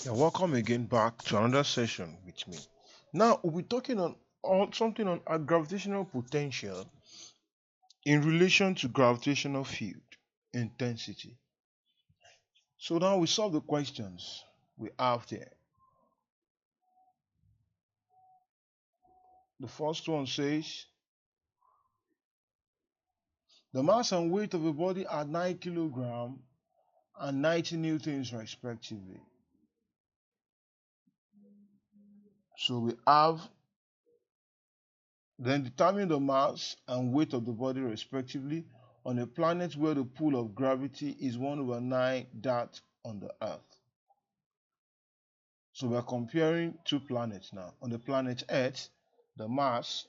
Yeah, welcome again back to another session with me. Now we'll be talking on something on a gravitational potential in relation to gravitational field intensity. So now we solve the questions we have there. The first one says the mass and weight of a body are 9 kilograms and 90 newtons respectively. So we have then determine the mass and weight of the body respectively on a planet where the pull of gravity is 1/9 that on the Earth. So we're comparing two planets now. On the planet Earth, the mass,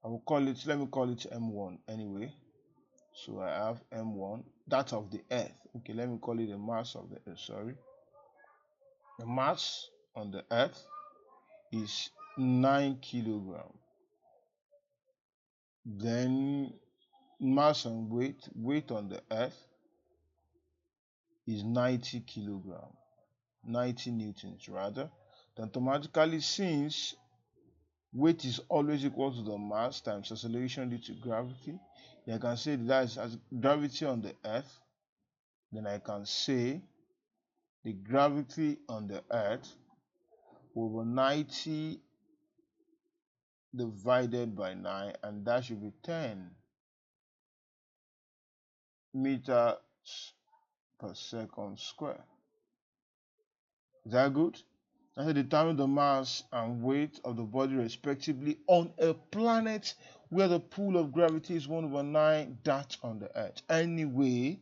let me call it M1 anyway. So I have M1, that of the Earth. Okay, let me call it the mass of the Earth, sorry. The mass on the Earth is 9 kilograms. Then mass and weight on the Earth is 90 kilograms, 90 newtons rather. Then automatically, since weight is always equal to the mass times acceleration due to gravity, then I can say that is as gravity on the Earth. Then I can say the gravity on the Earth over 90 divided by 9, and that should be 10 meters per second square. Is that good? And determine the mass and weight of the body respectively on a planet where the pull of gravity is 1/9 that on the Earth. Anyway,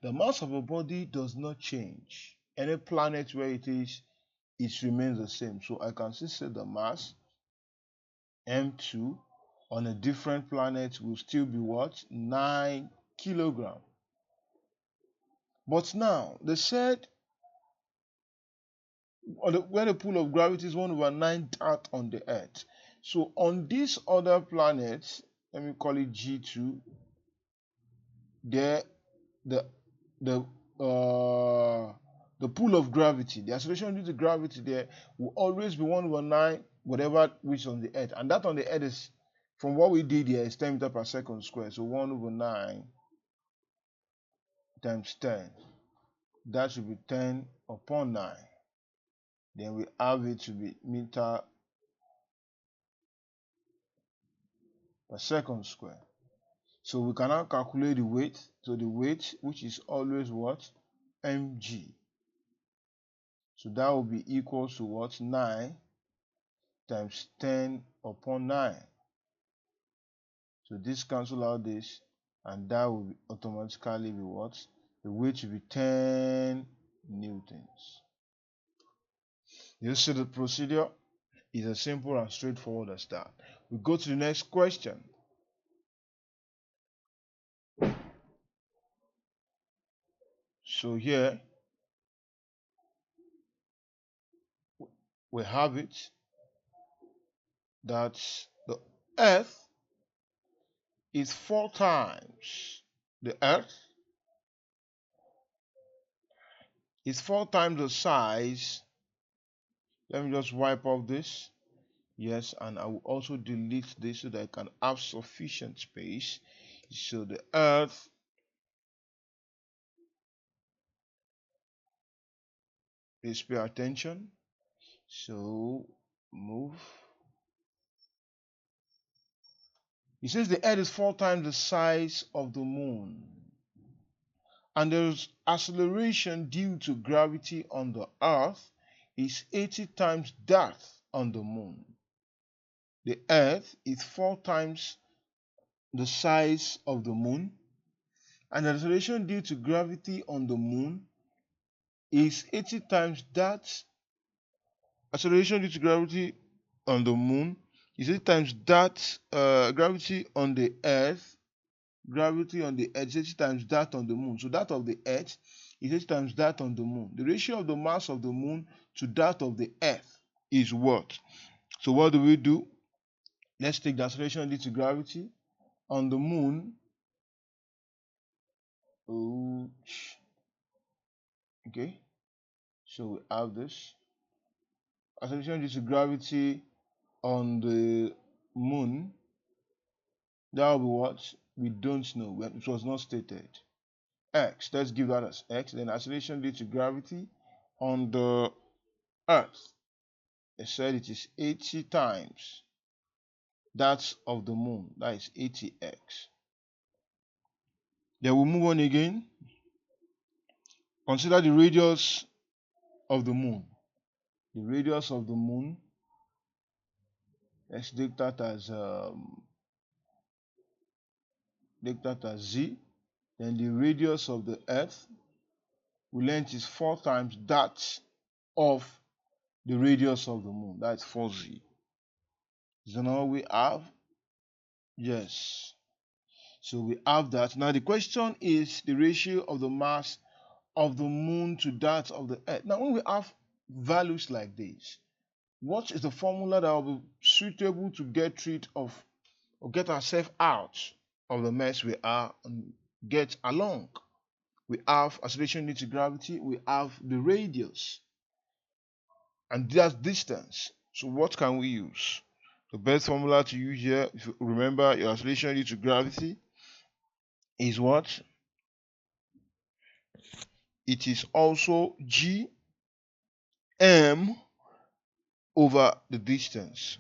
the mass of a body does not change. Any planet where it is, it remains the same. So I can still say the mass M2 on a different planet will still be what? 9 kilograms. But now they said where the pull of gravity is 1/9 that on the Earth. So on this other planet, let me call it G2, there the the the pull of gravity, the acceleration due to gravity there will always be 1/9 whatever which on the Earth, and that on the Earth is, from what we did here, is 10 meters per second square. So 1/9 times 10, that should be 10 upon 9. Then we have it to be meter per second square. So we can now calculate the weight. So the weight, which is always what? Mg. So that will be equal to what? 9 times 10 upon 9. So this cancel out this, and that will automatically be what? The weight will be 10 newtons. You see the procedure is as simple and straightforward as that. We go to the next question. So here we have it that the Earth is 4 times the Earth is 4 times the size. Let me just wipe off this. Yes, and I will also delete this so that I can have sufficient space. So the Earth is, pay attention. So move. It says the Earth is 4 times the size of the Moon, and there's acceleration due to gravity on the Earth is 80 times that on the Moon. The Earth is 4 times the size of the Moon, and the acceleration due to gravity on the Moon is 80 times that. Acceleration due to gravity on the Moon is 80 times that gravity on the Earth. Gravity on the Earth is 80 times that on the Moon. So that of the Earth is 80 times that on the Moon. The ratio of the mass of the Moon to that of the Earth is what? So what do? Let's take the acceleration due to gravity on the Moon. Okay, so we have this acceleration due to gravity on the moon. That will be what? We don't know. It was not stated. X, let's give that as X. Then acceleration due to gravity on the Earth. They said it is 80 times that of the moon. That is 80x. Then we'll move on again. Consider the radius of the moon. The radius of the moon, let's take that as z. Then the radius of the Earth, we length is 4 times that of the radius of the moon. That's 4z. Is that all we have? Yes. So we have that. Now the question is the ratio of the mass of the moon to that of the Earth. Now when we have values like this, what is the formula that will be suitable to get rid of or get ourselves out of the mess we are and get along? We have acceleration due to gravity, we have the radius, and that's distance. So what can we use? The best formula to use here, if you remember, your acceleration due to gravity is what? It is also g m over the distance.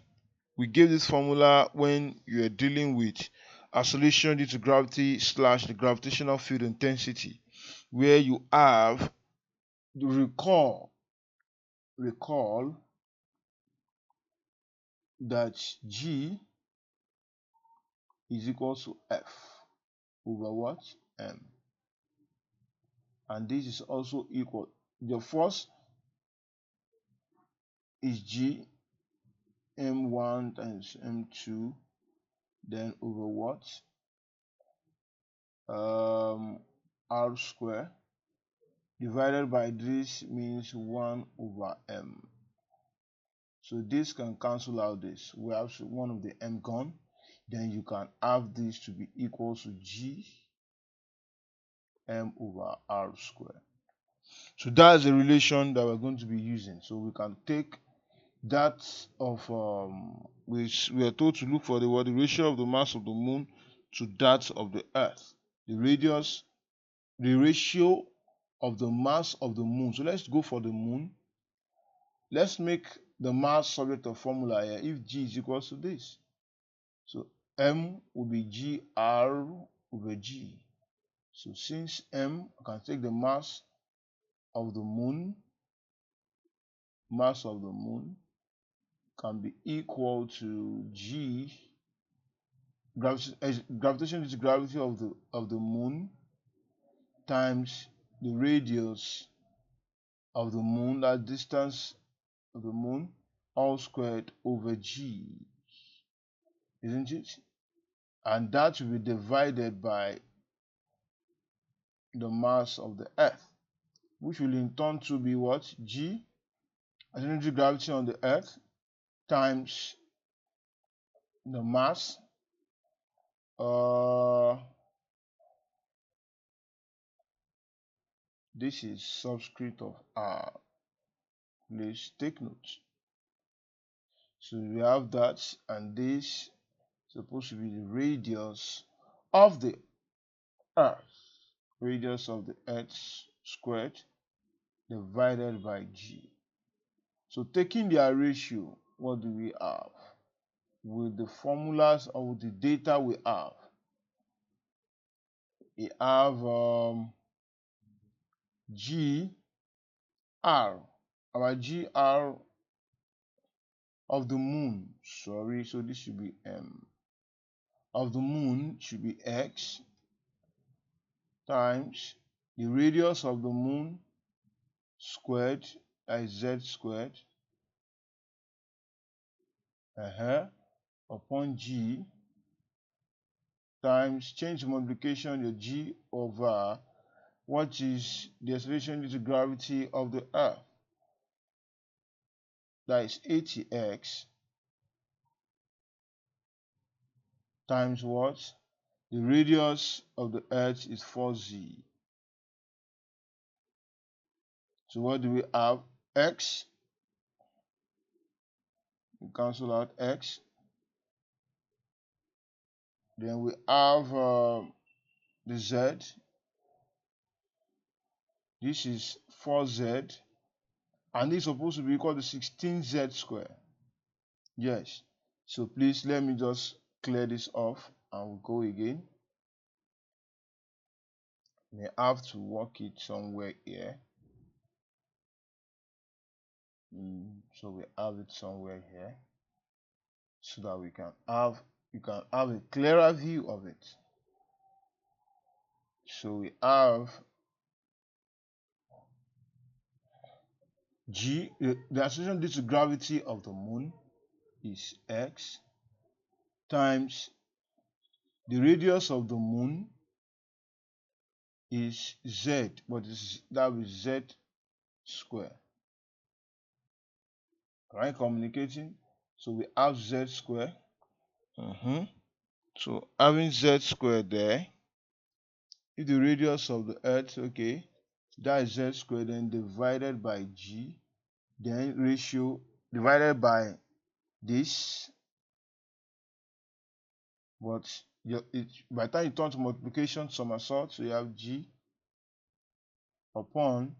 We gave this formula when you are dealing with acceleration due to gravity slash the gravitational field intensity, where you have the recall that G is equal to F over what? M. And this is also equal. The first is G M1 times M2, then over what? R square divided by this means 1 over M. So this can cancel out this. We have one of the M gone. Then you can have this to be equal to G M over R square. So that's the relation that we're going to be using. So we can take that of which we are told to look for the ratio of the mass of the moon to that of the Earth. The ratio of the mass of the moon. So let's go for the moon. Let's make the mass subject of formula here if G is equal to this. So M will be GR over G. So since M, I can take the mass of the moon can be equal to G gravitation due to gravity of the moon times the radius of the moon, that distance of the moon, all squared over G, isn't it? And that will be divided by the mass of the Earth, which will in turn to be what? G, acceleration gravity on the Earth, times the mass. This is subscript of R. Please take note. So we have that, and this is supposed to be the radius of the Earth. Radius of the Earth squared divided by G. So taking their ratio, what do we have? With the formulas or with the data we have GR. Our GR of the moon, sorry, so this should be M. Of the moon should be X times the radius of the moon squared, that is Z squared, upon G times change the multiplication, your G over what is the acceleration due to gravity of the Earth, that is 80x times what? The radius of the Earth is 4z. So what do we have? X. We cancel out X. Then we have the Z. This is 4Z. And this is supposed to be equal to 16Z squared. Yes. So please let me just clear this off and we'll go again. May have to work it somewhere here. So we have it somewhere here so that you can have a clearer view of it. So we have G, the acceleration due to gravity of the moon is X times the radius of the moon is Z, but that is Z square. Right, communicating. So we have Z square. So having Z square there, if the radius of the earth, okay, that is Z squared, then divided by G, then ratio divided by this. But by the time you turn to multiplication, somersault, so you have G upon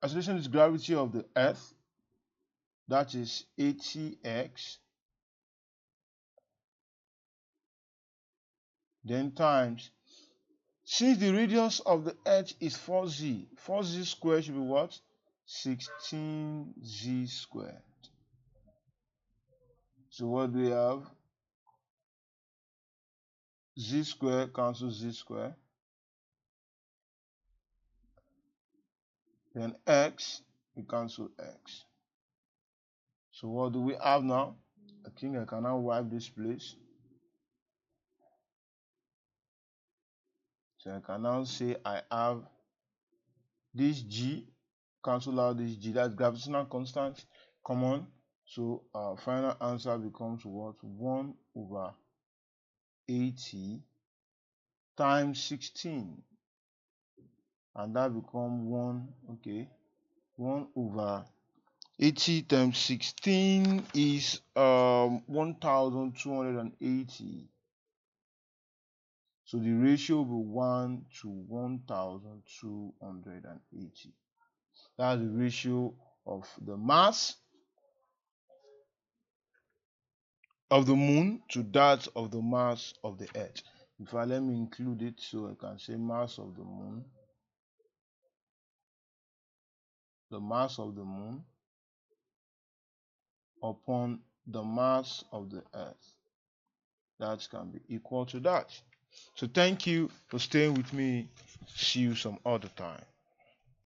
acceleration is gravity of the earth, that is 80x, then times, since the radius of the earth is 4z, 4z squared should be what? 16z squared. So what do we have? Z squared cancels z squared. Then x, we cancel x. So what do we have now? I think I can now wipe this place. So I can now say I have this G, cancel out this G, that's gravitational constant, common. So our final answer becomes what? 1 over 80 times 16. And that becomes 1, okay, 1 over 80 times 16 is 1280. So the ratio will be 1 to 1280. That's the ratio of the mass of the moon to that of the mass of the earth. In fact, let me include it so I can say mass of the moon. The mass of the moon upon the mass of the earth. That can be equal to that. So thank you for staying with me. See you some other time.